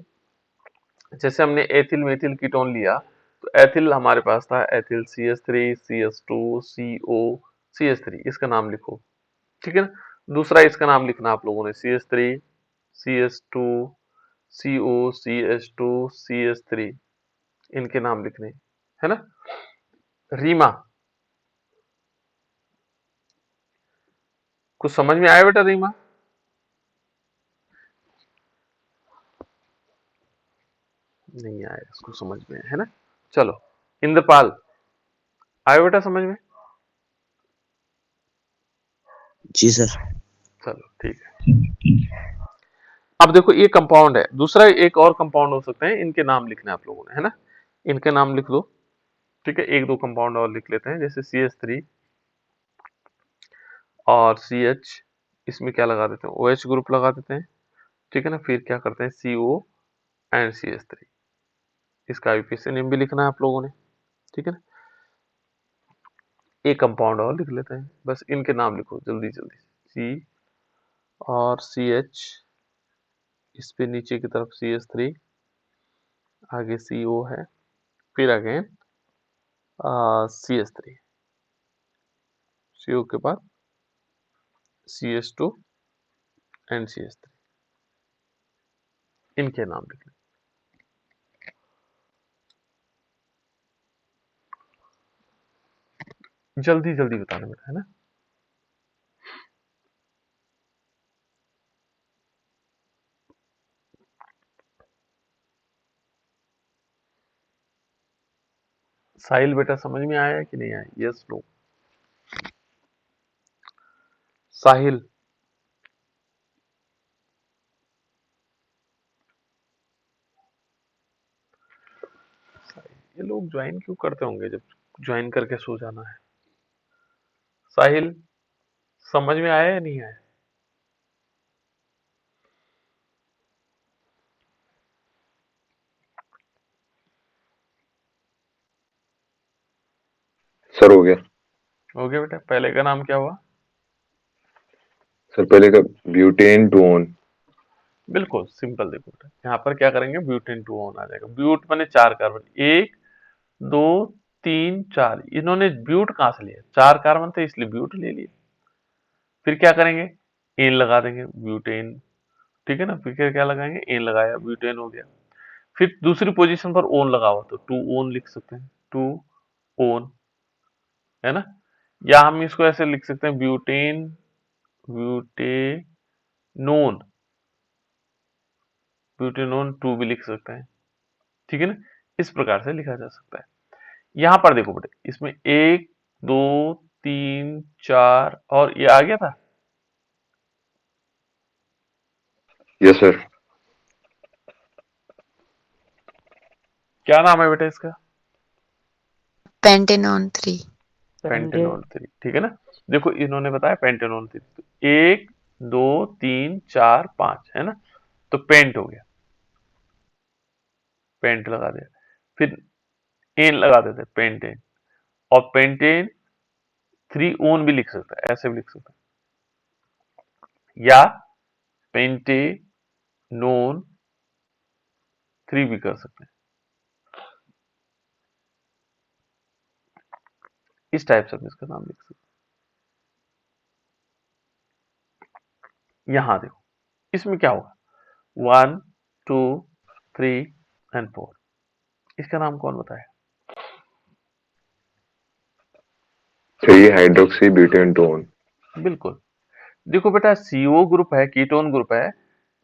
जैसे हमने एथिल मेथिल कीटोन लिया, तो एथिल हमारे पास था ethyl CH3 CH2 CO CH3, इसका नाम लिखो। ठीक है ना? दूसरा इसका नाम लिखना आप लोगों ने, CH3 CH2 CO CH2 CH3, इनके नाम लिखने, है ना? रीमा, कुछ समझ में आया बेटा? रीमा नहीं आया, इसको समझ में, है ना? चलो, इंद्रपाल आया बेटा समझ में? जी सर। चलो ठीक है। अब देखो, ये कंपाउंड है, दूसरा एक और कंपाउंड हो सकते हैं, इनके नाम लिखने आप लोगों ने, है ना? इनके नाम लिख लो। ठीक है, एक दो कंपाउंड और लिख लेते हैं, जैसे CH3 और CH, इसमें क्या लगा देते हैं? OH ग्रुप लगा देते हैं। ठीक है ना? फिर क्या करते हैं? CO एंड CH3, इसका आईयूपीएसी नेम भी लिखना है आप लोगों ने। ठीक है ना? एक कंपाउंड और लिख लेते हैं, बस इनके नाम लिखो जल्दी जल्दी। C और CH, इस पे नीचे की तरफ CH3, आगे CO है, फिर अगेन CH3, CO के बाद CH2 एंड CH3, इनके नाम लिखने। जल्दी जल्दी बताना बेटा, है ना? साहिल बेटा समझ में आया कि नहीं आया? Yes no? साहिल, ये लोग ज्वाइन क्यों करते होंगे जब ज्वाइन करके सो जाना है? साहिल, समझ में आया या नहीं आया? सर हो गया। हो गया बेटा। पहले का नाम क्या हुआ? सर पहले का ब्यूटेन टू ओन। बिल्कुल सिंपल। देखो बेटा, यहाँ पर क्या करेंगे? ब्यूटेन 2 ऑन आ जाएगा। ब्यूट माने 4 कार्बन, 1 2 3 4, इन्होंने ब्यूट कहां से लिया? 4 कार्बन थे इसलिए ब्यूट ले लिए। फिर क्या करेंगे? एन लगा देंगे, ब्यूटेन। ठीक है ना? फिर क्या लगाएंगे? एन लगाया, ब्यूटेन हो गया। फिर दूसरी पोजीशन पर ओन लगा हुआ, तो 2 ओन लिख सकते हैं, 2 ओन, है ना? या हम इसको ऐसे लिख सकते हैं, ब्यूटेन ब्यूटेनोन, ब्यूटेनोन 2 भी लिख सकते हैं। ठीक है ना? इस प्रकार से लिखा जा सकता है। यहां पर देखो बेटे, इसमें 1 2 3 4 और ये आ गया था। Yes sir. क्या नाम है बेटा इसका? पेंटेनॉन 3। पेंटेनॉन 3, ठीक है ना। देखो इन्होंने बताया पेंटेनॉन 3, तो 1 2 3 4 5 है ना, तो पेंट हो गया, पेंट लगा दिया, फिर एन लगा देते पेंटेन, और पेंटेन 3 ओन भी लिख सकता है, ऐसे भी लिख सकता है, या पेंटेनोन 3 भी कर सकते हैं। इस टाइप से हम इसका नाम लिख सकते हैं। यहां देखो इसमें क्या होगा, 1 2 3 एंड 4, इसका नाम कौन बताया? 3 हाइड्रोक्सी ब्यूटेन टोन। बिल्कुल। देखो बेटा CO ग्रुप है, कीटोन ग्रुप है,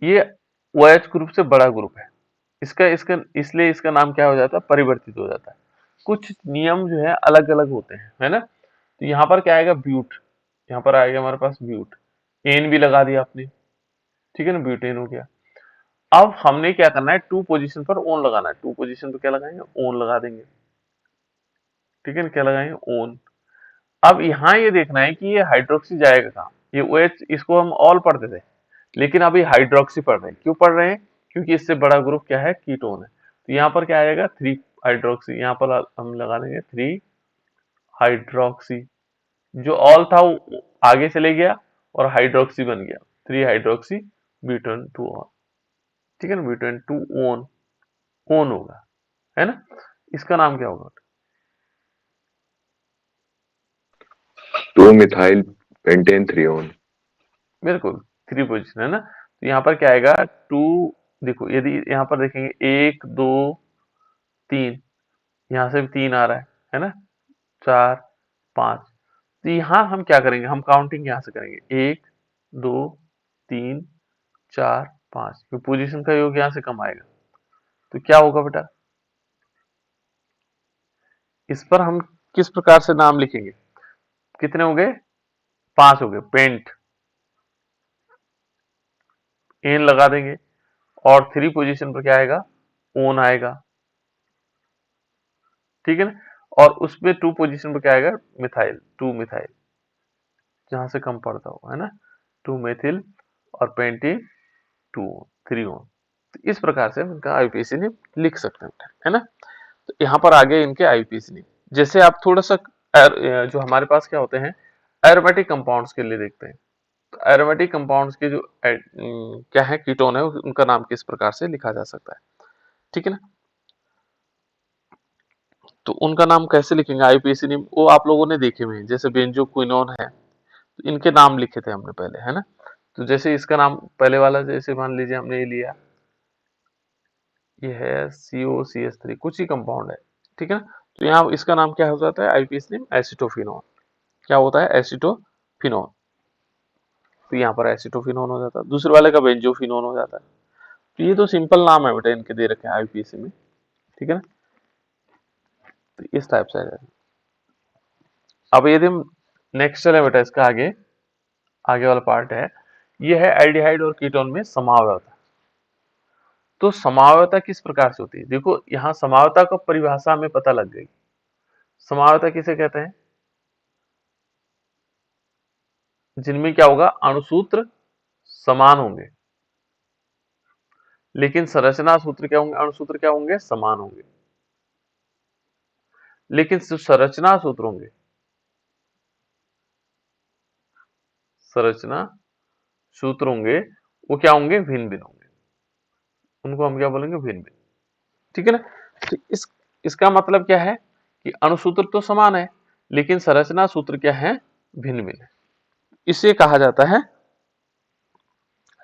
ये OH ग्रुप से बड़ा ग्रुप है, इसका इसका इसलिए इसका नाम क्या हो जाता है, परिवर्तित हो जाता है। कुछ नियम जो है अलग अलग होते हैं, है ना। तो यहाँ पर क्या आएगा, ब्यूट, यहाँ पर आएगा हमारे पास ब्यूट, एन भी लगा दिया आपने, ठीक है ना, ब्यूटेन हो गया। अब हमने क्या करना है, 2 पोजीशन पर ओन लगाना है, 2 पोजीशन पर क्या लगाएंगे, ओन लगा देंगे, ठीक है ना, क्या लगाएंगे, ओन। अब यहाँ ये देखना है कि ये हाइड्रोक्सी जाएगा कहाँ, ये OH इसको हम ऑल पढ़ते थे, लेकिन अभी हाइड्रोक्सी पढ़ रहे हैं, क्यों पढ़ रहे हैं, क्योंकि इससे बड़ा ग्रुप क्या है, कीटोन है। तो यहाँ पर क्या आएगा, 3 हाइड्रोक्सी, यहाँ पर हम लगा देंगे 3 हाइड्रोक्सी, जो ऑल था वो आगे चले गया और हाइड्रोक्सी बन गया, 3 हाइड्रोक्सी ब्यूटेन 2 ऑन, ठीक है ना, ब्यूटेन 2 ओन, ओन होगा, है ना। इसका नाम क्या होगा, 2 मिथाइल पेंटेन 3 ओन। बिल्कुल 3 पोजीशन है ना। तो यहाँ पर क्या आएगा, 2, देखो यदि यहाँ पर देखेंगे 1 2 3, यहाँ से भी 3 आ रहा है ना, 4 5, तो यहाँ हम क्या करेंगे, हम काउंटिंग यहाँ से करेंगे, 1 2 3 4 5, क्योंकि पोजीशन का योग यहाँ से कम आएगा, तो क्या होगा बेटा, इस पर हम किस प्रकार से नाम लिखेंगे, कितने हो गए, 5 हो गए, पेंट, एन लगा देंगे, और 3 पोजीशन पर क्या आएगा, ओन आएगा, ठीक है ना, और उसमें 2 पोजीशन पर क्या आएगा, मिथाइल, 2 मिथाइल, जहां से कम पड़ता हो, है ना, 2 मेथिल, और पेंटी 2 3 ओन। तो इस प्रकार से हम इनका आईपीएसी नेम लिख सकते हैं, है ना। तो यहाँ पर आगे इनके आईपीएसी नेम, जैसे आप थोड़ा सा जो हमारे पास क्या होते हैं, एरोमेटिक कंपाउंड्स के लिए देखते हैं। तो एरोमेटिक कंपाउंड्स के जो क्या है, कीटोन है, उनका नाम किस प्रकार से लिखा जा सकता है, ठीक है ना। तो उनका नाम कैसे लिखेंगे, आईपीएसी नेम वो आप लोगों ने देखे हुए हैं, जैसे बेंजोक्विनोन है, तो इनके नाम लिखे थे हमने पहले, है ना। तो जैसे इसका नाम पहले वाला, जैसे मान लीजिए हमने ये लिया, ये है COCH3, कुछ ही कंपाउंड है, ठीक है ना। तो यहाँ इसका नाम क्या हो जाता है, आईपीएसी नेम एसिटोफिनोन, क्या होता है, एसिटोफिनोन, तो यहाँ पर एसिटोफिनोन हो जाता है, दूसरे वाले का बेंजोफिनोन हो जाता है। तो ये तो सिंपल नाम है बेटा, इनके दे रखे हैं आईपीएसी में, ठीक है ना। तो इस टाइप से आ जाएगा। अब यदि हम नेक्स्ट चले बेटा, इसका आगे आगे वाला पार्ट है, ये है एल्डिहाइड और कीटोन में समावयवता। तो समावयवता किस प्रकार से होती है, देखो यहाँ समावयवता का परिभाषा हमें पता लग गई। समावयवता किसे कहते हैं, जिनमें क्या होगा, अणुसूत्र समान होंगे, लेकिन संरचना सूत्र क्या होंगे, अणुसूत्र क्या होंगे, समान होंगे, लेकिन जो संरचना सूत्र होंगे, संरचना सूत्र होंगे, वो क्या होंगे, भिन्न भिन्न होंगे, उनको हम क्या बोलेंगे, भिन्न भिन्न, ठीक है ना। तो इसका मतलब क्या है कि अणुसूत्र तो समान है, लेकिन संरचना सूत्र क्या है, भिन्न भिन्न है, इसे कहा जाता है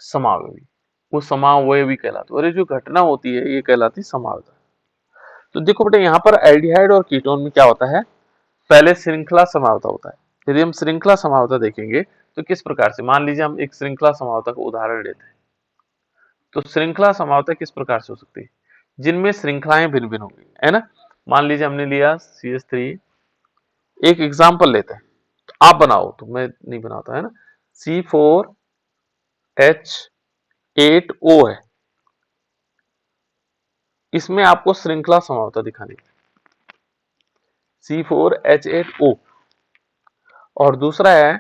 समावयवी, वो समावयवी कहलाती है, और ये जो घटना होती है ये कहलाती समावयवता। तो देखो बेटा यहाँ पर एल्डिहाइड और कीटोन में क्या होता है, पहले श्रृंखला समावयवता होता है। यदि हम श्रृंखला समावयवता देखेंगे तो किस प्रकार से, मान लीजिए हम एक श्रृंखला समावयवता का उदाहरण लेते हैं, तो श्रृंखला समावयवता किस प्रकार से हो सकती है, जिनमें श्रृंखलाएं भिन्न भिन्न होंगी, है ना। मान लीजिए हमने लिया CH3, एक एग्जाम्पल लेते हैं, तो आप बनाओ, तो मैं नहीं बनाता, है ना, C4H8O है, इसमें आपको श्रृंखला समावयवता दिखानी है, C4H8O, और दूसरा है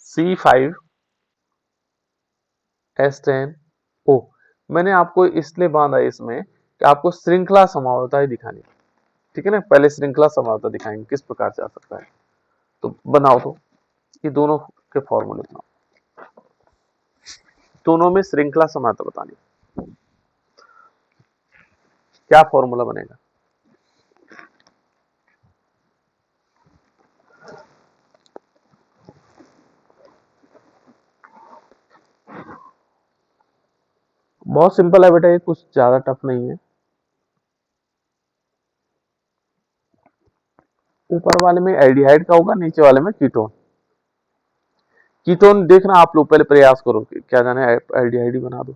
C5H10O। मैंने आपको इसलिए बांधा इसमें कि आपको श्रृंखला समावता दिखानी, ठीक है ना। पहले श्रृंखला समावता दिखाएंगे किस प्रकार से आ सकता है। तो बनाओ, तो ये दोनों के फॉर्मूले बनाओ, दोनों में श्रृंखला समावता बतानी। क्या फॉर्मूला बनेगा? बहुत सिंपल है बेटा, ये कुछ ज्यादा टफ नहीं है। ऊपर वाले में एल्डिहाइड का होगा, नीचे वाले में कीटोन। कीटोन देखना आप लोग पहले प्रयास करो कि क्या जाने एल्डिहाइड ही बना दो।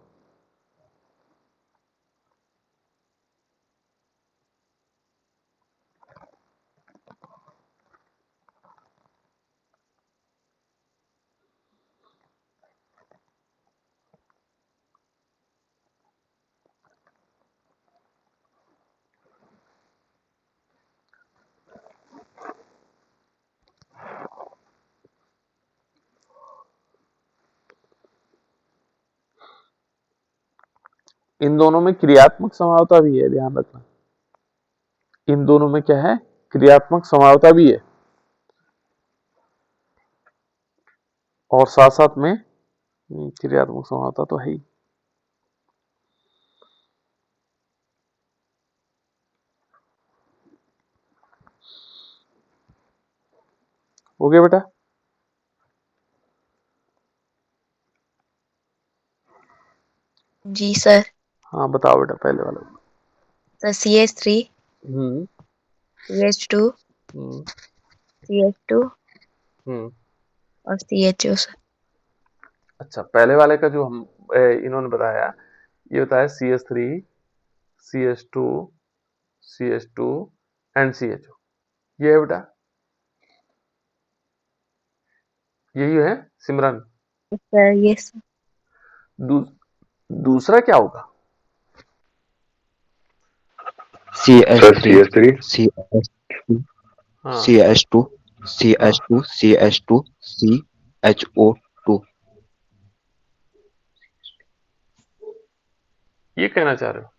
इन दोनों में क्रियात्मक समावता भी है, ध्यान रखना। इन दोनों में क्या है? क्रियात्मक समावता भी है, और साथ साथ में क्रियात्मक समावता तो है ही। हो गया बेटा? जी सर। हाँ बताओ बेटा, पहले वाला। सर CH3 हम्म CH2 हम्म CH2 हम्म और CHO सर। अच्छा, पहले वाले का जो हम इन्होंने बताया, ये बताया CH3 CH2 CH2 and CHO। ये है बेटा, यही है सिमरन। सर ये सर। दू, दूसरा क्या होगा? सर CH3 CS3 CH2 हाँ, CH2 हाँ, CH2 CH2 CHO2। ये कहना चाह रहे हो?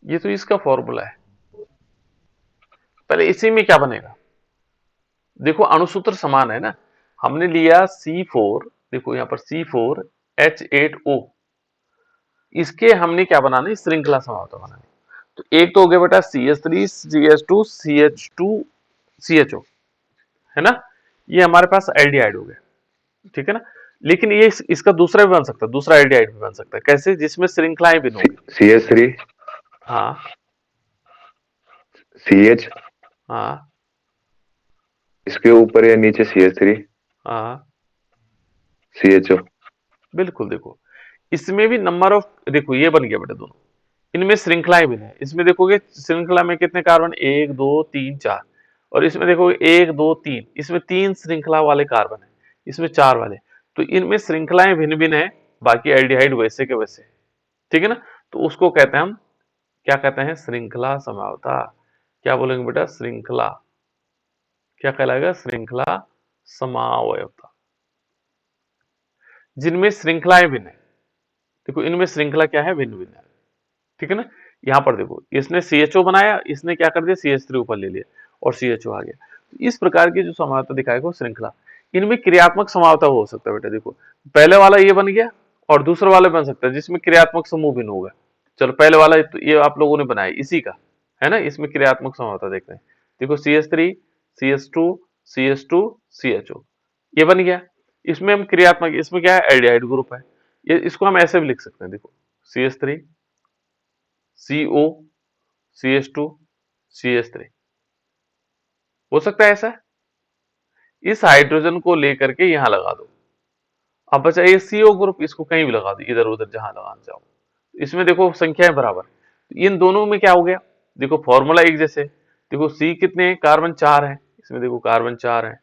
ये तो इसका फॉर्मूला है। पहले इसी में क्या बनेगा? देखो अणुसूत्र समान है ना। हमने लिया C4, देखो यहां पर C4H8O, इसके हमने क्या बनाना है? श्रृंखला समावता बनानी। तो एक तो हो गया बेटा CH3 CH2 CH2 CHO, है ना। ये हमारे पास एल्डिहाइड हो गया, ठीक है ना। लेकिन ये इसका दूसरा भी बन सकता है, दूसरा एल्डिहाइड भी बन सकता है। कैसे? जिसमें श्रृंखलाएं भिन्न होगी। CS3 हाँ CH, हाँ इसके ऊपर या नीचे CH3 हाँ, CHO। बिल्कुल। देखो इसमें भी नंबर ऑफ, देखो ये बन गया बेटा दोनों। इनमें श्रृंखलाएं भी है। इसमें देखोगे श्रृंखला में कितने कार्बन, 1 2 3 4, और इसमें देखोगे 1 2 3, इसमें 3 श्रृंखला वाले कार्बन है, इसमें 4 वाले। तो इनमें श्रृंखलाएं भिन्न भिन्न है, बाकी एल्डिहाइड वैसे के वैसे, ठीक है ना। तो उसको कहते हैं हम, क्या कहते हैं? श्रृंखला समावता। क्या बोलेंगे बेटा? श्रृंखला। क्या कहलाएगा? श्रृंखला समावयवता, जिनमें श्रृंखलाएं भिन्न है। देखो इनमें श्रृंखला क्या है? भिन्न भिन्न है, ठीक है ना। यहां पर देखो इसने CHO बनाया, इसने क्या कर दिया? CH3 ऊपर ले लिया और CHO आ गया। तो इस प्रकार की जो समावता दिखाएगा वो श्रृंखला। इनमें क्रियात्मक समावता हो सकता है बेटा। देखो पहले वाला ये बन गया, और दूसरा वाला बन सकता है जिसमें क्रियात्मक समूह भिन्न होगा। चलो पहले वाला तो ये आप लोगों ने बनाया इसी का, है ना। इसमें क्रियात्मक समावता देख रहे हैं। देखो CH3 CH2 CH2 CHO, ये बन गया। इसमें हम क्रियात्मक, इसमें क्या है? एल्डिहाइड ग्रुप है। ये इसको हम ऐसे भी लिख सकते हैं, देखो CH3 CO CH2 CH3, हो सकता है ऐसा। इस हाइड्रोजन को लेकर के यहां लगा दो। अब बचा ये CO ग्रुप, इसको कहीं भी लगा दो, इधर उधर जहां लगाना चाहो। इसमें देखो संख्याएं बराबर, इन दोनों में क्या हो गया? देखो फॉर्मूला एक जैसे। देखो C कितने हैं? कार्बन 4 है, इसमें देखो कार्बन 4 है,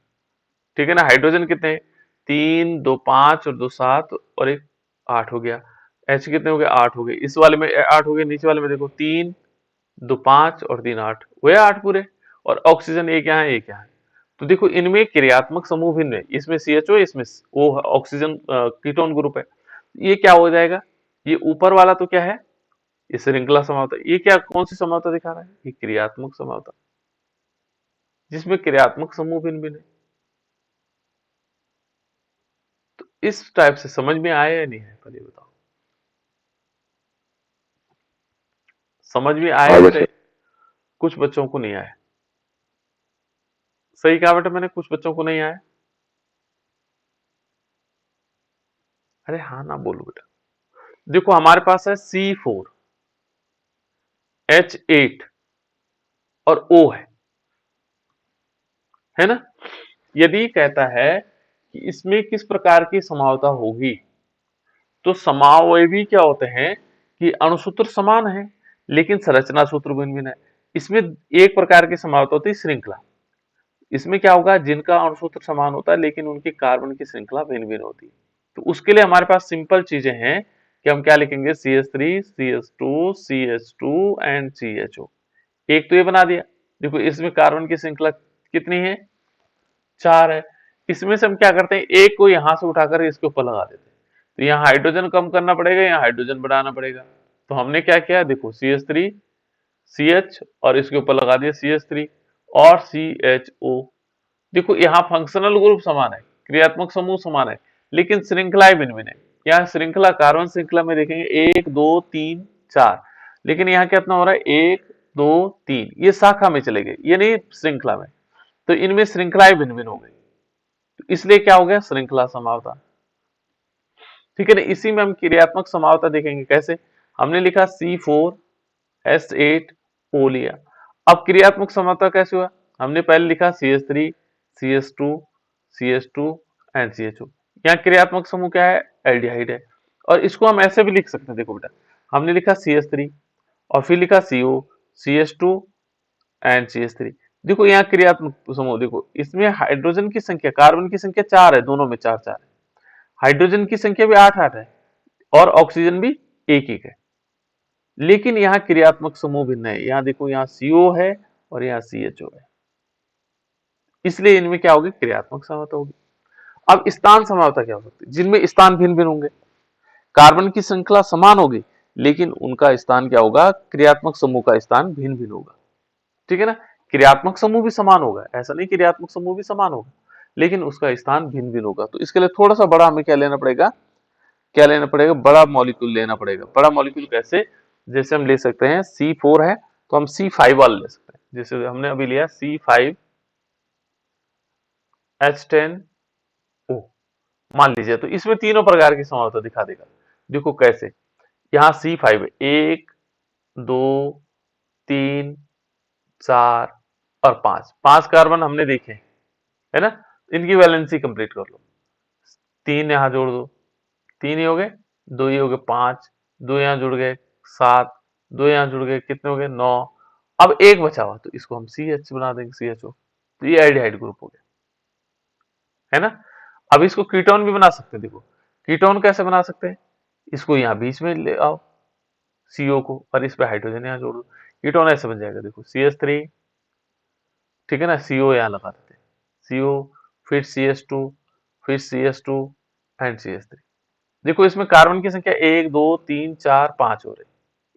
ठीक है ना। हाइड्रोजन कितने हैं? 3 2 5 और 2 7 और एक 8 हो गया। H कितने हो गए? 8 हो गए। इस वाले में 8 हो गए, नीचे वाले में देखो 3 2 5 और 3 8, हुए 8 पूरे। और ऑक्सीजन एक यहाँ है, एक यहाँ है। तो देखो इनमें क्रियात्मक समूह भिन्न है, इसमें CHO, इसमें O ऑक्सीजन कीटोन ग्रुप है। ये क्या हो जाएगा, ये ऊपर वाला तो क्या है, ये श्रृंखला समझौता। ये क्या, कौन सी समझौता दिखा रहा है, ये क्रियात्मक समझौता, जिसमें क्रियात्मक समूह भिन्न भिन्न है। तो इस टाइप से समझ में आया या नहीं है, पहले बताओ, समझ में आया हाँ बेटा? सर। कुछ बच्चों को नहीं आया। सही कहा बेटा मैंने, कुछ बच्चों को नहीं आया। अरे हाँ ना बोलो बेटा। देखो हमारे पास है C4, H8 और O है ना। यदि कहता है कि इसमें किस प्रकार की समझौता होगी, तो समावयवी क्या होते हैं कि अणुसूत्र समान है लेकिन संरचना सूत्र भिन्न भिन्न है। इसमें एक प्रकार की समझौता होती है श्रृंखला। इसमें क्या होगा, जिनका अणुसूत्र समान होता है लेकिन उनकी कार्बन की श्रृंखला भिन्न भिन्न होती है। तो उसके लिए हमारे पास सिंपल चीजें हैं कि हम क्या लिखेंगे, CH3 CH2 CH2 and CHO। एक तो ये बना दिया। देखो इसमें कार्बन की श्रृंखला कितनी है, 4 है। इसमें से हम क्या करते हैं, एक को यहां से उठाकर इसके ऊपर लगा देते हैं। तो यहाँ हाइड्रोजन कम करना पड़ेगा, यहाँ हाइड्रोजन बढ़ाना पड़ेगा। तो हमने क्या किया, देखो CH3 CH और इसके ऊपर लगा दिया CH3 और CHO। देखो यहाँ फंक्शनल ग्रुप समान है, क्रियात्मक समूह समान है, लेकिन श्रृंखलाएं भिन्न भिन्न है। यहाँ श्रृंखला कार्बन श्रृंखला में देखेंगे 1 2 3 4, लेकिन यहाँ कितना हो रहा है 1 2 3, ये शाखा में चले गए, ये नहीं श्रृंखला में। तो इनमें श्रृंखलाएं भिन्न भिन्न हो गई, तो इसलिए क्या हो गया, श्रृंखला समझौता। ठीक है ना। इसी में हम क्रियात्मक समझौता देखेंगे कैसे। हमने लिखा C4H8O लिया। अब क्रियात्मक समझौता कैसे हुआ, हमने पहले लिखा CH3 CH2 CH2 and CHO। यहाँ क्रियात्मक समूह क्या है, एल्डिहाइड है। और इसको हम ऐसे भी लिख सकते हैं, देखो बेटा, हमने लिखा CH3 और फिर लिखा CO CH2 एंड CH3। देखो यहाँ क्रियात्मक समूह, देखो इसमें हाइड्रोजन की संख्या, कार्बन की संख्या 4 है, दोनों में 4 4 है। हाइड्रोजन की संख्या भी 8 8 है और ऑक्सीजन भी एक एक है। लेकिन यहाँ क्रियात्मक समूह भिन्न है। यहाँ देखो, यहाँ CO है और यहाँ CHO है, इसलिए इनमें क्या होगी, क्रियात्मक समझौता होगी। अब स्थान समझौता क्या हो सकती है, जिनमें स्थान भिन्न भिन्न होंगे। कार्बन की श्रृंखला समान होगी लेकिन उनका स्थान क्या होगा, क्रियात्मक समूह का स्थान भिन्न भिन्न होगा। ठीक है ना। क्रियात्मक समूह भी समान होगा, ऐसा नहीं क्रियात्मक समूह भी समान होगा, लेकिन उसका स्थान भिन्न भिन्न होगा। तो इसके लिए थोड़ा सा बड़ा हमें क्या लेना पड़ेगा, क्या लेना पड़ेगा, बड़ा मॉलिक्यूल लेना पड़ेगा। बड़ा मॉलिक्यूल कैसे, जैसे हम ले सकते हैं C4 है तो हम C5 वाला ले सकते हैं। जैसे हमने अभी लिया C5H10O, मान लीजिए। तो इसमें तीनों प्रकार की समझौता दिखा देगा। देखो कैसे, यहाँ C5 है, 1 2 3 4 और 5, 5 कार्बन हमने देखे है ना। इनकी वैलेंसी कंप्लीट कर लो, 3 यहाँ जोड़ दो, 3 ही हो गए, 2 ही हो गए 5, 2 यहाँ जुड़ गए 7, 2 यहाँ जुड़ गए, कितने हो गए 9। अब एक बचा हुआ तो इसको हम CH बना देंगे, CHO। तो ये एल्डिहाइड ग्रुप हो गया, है ना। अब इसको कीटोन भी बना सकते हैं। देखो कीटोन कैसे बना सकते हैं, इसको यहाँ बीच में ले आओ CO को और इस पे हाइड्रोजन यहाँ जोड़ दो, कीटोन ऐसे बन जाएगा। देखो CH3, ठीक है ना, CO यहाँ लगा देते हैं, CO फिर CH2 फिर CH2 एंड CH3। देखो इसमें कार्बन की संख्या 1 2 3 4 5 हो रही,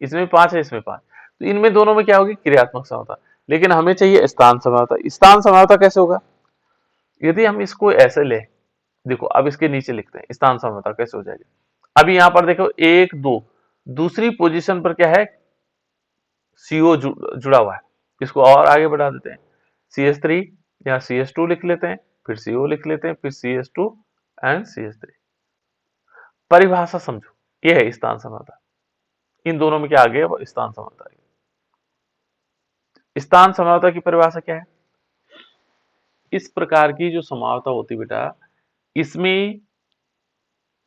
इसमें 5 है, इसमें 5। तो इनमें दोनों में क्या होगी, क्रियात्मक समझौता। लेकिन हमें चाहिए स्थान समझौता। स्थान समझौता कैसे होगा, यदि हम इसको ऐसे ले, देखो अब इसके नीचे लिखते हैं स्थान समझौता कैसे हो जाएगा। अभी यहाँ पर देखो 1 2, दूसरी पोजीशन पर क्या है, CO जुड़ा हुआ है, इसको और आगे बढ़ा देते हैं, CH3 या CH2 लिख लेते हैं, फिर CO लिख लेते हैं, फिर CH2 एंड CH3। परिभाषा समझो, ये है स्थान समझौता। इन दोनों में क्या आ गया, वो स्थान समझौता आ गया। स्थान समझौता की परिभाषा क्या है, इस प्रकार की जो समझौता होती बेटा, इसमें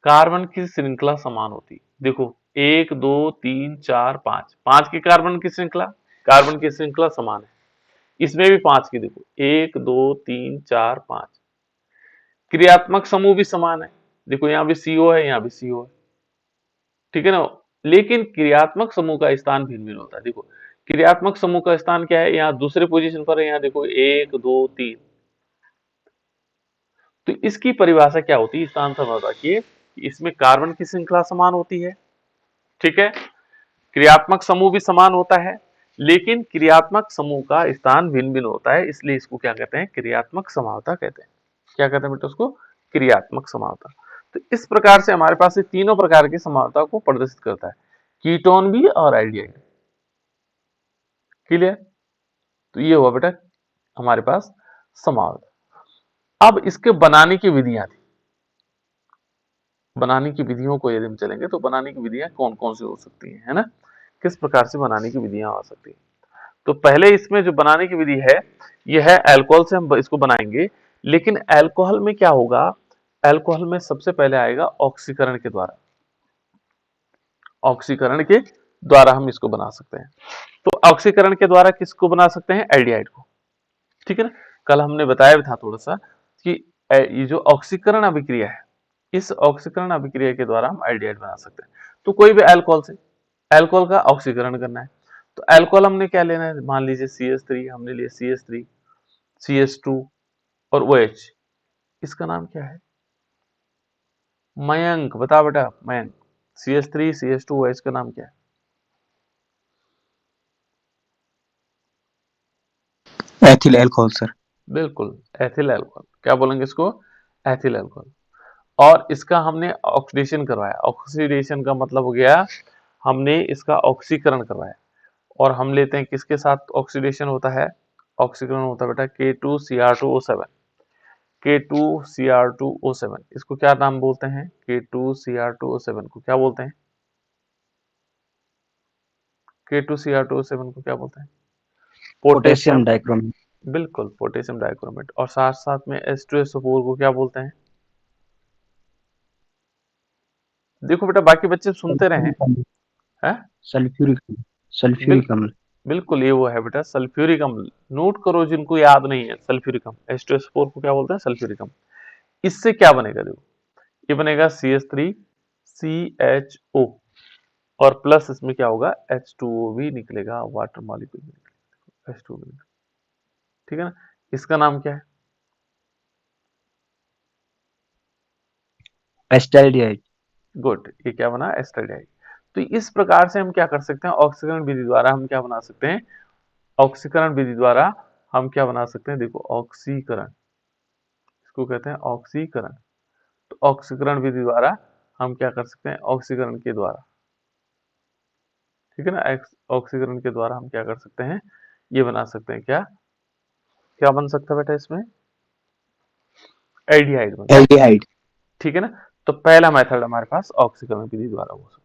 कार्बन की श्रृंखला समान होती। देखो 1 2 3 4 5, 5 की कार्बन की श्रृंखला, कार्बन की श्रृंखला समान है। इसमें भी 5 की, देखो 1 2 3 4 5। क्रियात्मक समूह भी समान है, देखो यहाँ भी CO है, यहाँ भी CO है, ठीक है ना। लेकिन क्रियात्मक समूह का स्थान भिन्न भिन्न होता है। देखो क्रियात्मक समूह का स्थान क्या है, यहाँ दूसरे पोजीशन पर है, यहाँ देखो 1 2 3। तो इसकी परिभाषा क्या होती है, स्थान समता की, इसमें कार्बन की श्रृंखला समान होती है, ठीक है, क्रियात्मक समूह भी समान होता है, लेकिन क्रियात्मक समूह का स्थान भिन्न भिन्न होता है, इसलिए इसको क्या कहते हैं, क्रियात्मक समावता कहते हैं। क्या कहते हैं बेटा उसको, क्रियात्मक समावता। तो इस प्रकार से हमारे पास ये तीनों प्रकार की समावता को प्रदर्शित करता है, कीटोन भी और एल्डिहाइड। क्लियर। तो ये हुआ बेटा हमारे पास समावता। अब इसके बनाने की विधियां थी, बनाने की विधियों को यदि हम चलेंगे तो बनाने की विधियां कौन कौन सी हो सकती है ना, किस प्रकार से बनाने की विधियां आ सकती है। तो पहले इसमें जो बनाने की विधि है यह है अल्कोहल से हम इसको बनाएंगे, लेकिन अल्कोहल में क्या होगा, अल्कोहल में सबसे पहले आएगा ऑक्सीकरण के द्वारा, ऑक्सीकरण के द्वारा हम इसको बना सकते हैं। तो ऑक्सीकरण के द्वारा किसको बना सकते हैं, एल्डिहाइड को, ठीक है ना। कल हमने बताया भी था थोड़ा सा कि ये जो ऑक्सीकरण अभिक्रिया है, इस ऑक्सीकरण अभिक्रिया के द्वारा हम एल्डिहाइड बना सकते हैं। तो कोई भी अल्कोहल से अल्कोहल का ऑक्सीकरण करना है, तो अल्कोहल हमने क्या लेना है, मान लीजिए CH3, हमने लिया CH3, CH2 और OH। इसका नाम क्या है, मयंक, बता बेटा मयंक। CH3 CH2 OH का नाम क्या है, एथिल अल्कोहल सर। बिल्कुल एथिल अल्कोहल। क्या बोलेंगे इसको, एथिल अल्कोहल। और इसका हमने ऑक्सीडेशन करवाया, ऑक्सीडेशन का मतलब हो गया हमने इसका ऑक्सीकरण करवाया, और हम लेते हैं किसके साथ ऑक्सीडेशन होता है, ऑक्सीकरण होता है बेटा K2Cr2O7, K2Cr2O7। इसको क्या नाम बोलते हैं, K2Cr2O7 को क्या बोलते हैं, K2Cr2O7 को क्या बोलते हैं, पोटेशियम डाइक्रोमेट। बिल्कुल पोटेशियम डाइक्रोमेट। और साथ साथ में H2SO4 को क्या बोलते हैं, देखो बेटा बाकी बच्चे सुनते रहे हैं, सल्फ्यूरिक सल्फ्यूरिक अम्ल। बिल्कुल ये वो है बेटा सल्फ्यूरिक अम्ल। नोट करो जिनको याद नहीं है, सल्फ्यूरिक अम्ल, H2SO4 को क्या बोलते हैं, सल्फ्यूरिक अम्ल। इससे क्या बनेगा, देखो ये बनेगा CH3CHO, और प्लस इसमें क्या होगा, H2O भी निकलेगा, वाटर मॉलिक्यूल निकलेगा, H2O भी निकलेगा, ठीक है ना। इसका नाम क्या है, एस्टाल्डिहाइड। गुड, ये क्या बना, एस्टाल्डिहाइड। तो इस प्रकार से हम क्या कर सकते हैं, ऑक्सीकरण विधि द्वारा हम क्या बना सकते हैं, ऑक्सीकरण विधि द्वारा हम क्या बना सकते हैं, देखो ऑक्सीकरण, इसको कहते हैं ऑक्सीकरण। तो ऑक्सीकरण विधि द्वारा हम क्या कर सकते हैं, ऑक्सीकरण के द्वारा, ठीक है ना, ऑक्सीकरण के द्वारा हम क्या कर सकते हैं, ये बना सकते हैं, क्या क्या बन सकता है बेटा इसमें, एल्डिहाइड बन, एल्डिहाइड। ठीक है ना। तो पहला मेथड हमारे पास ऑक्सीकरण विधि द्वारा हो सकता है।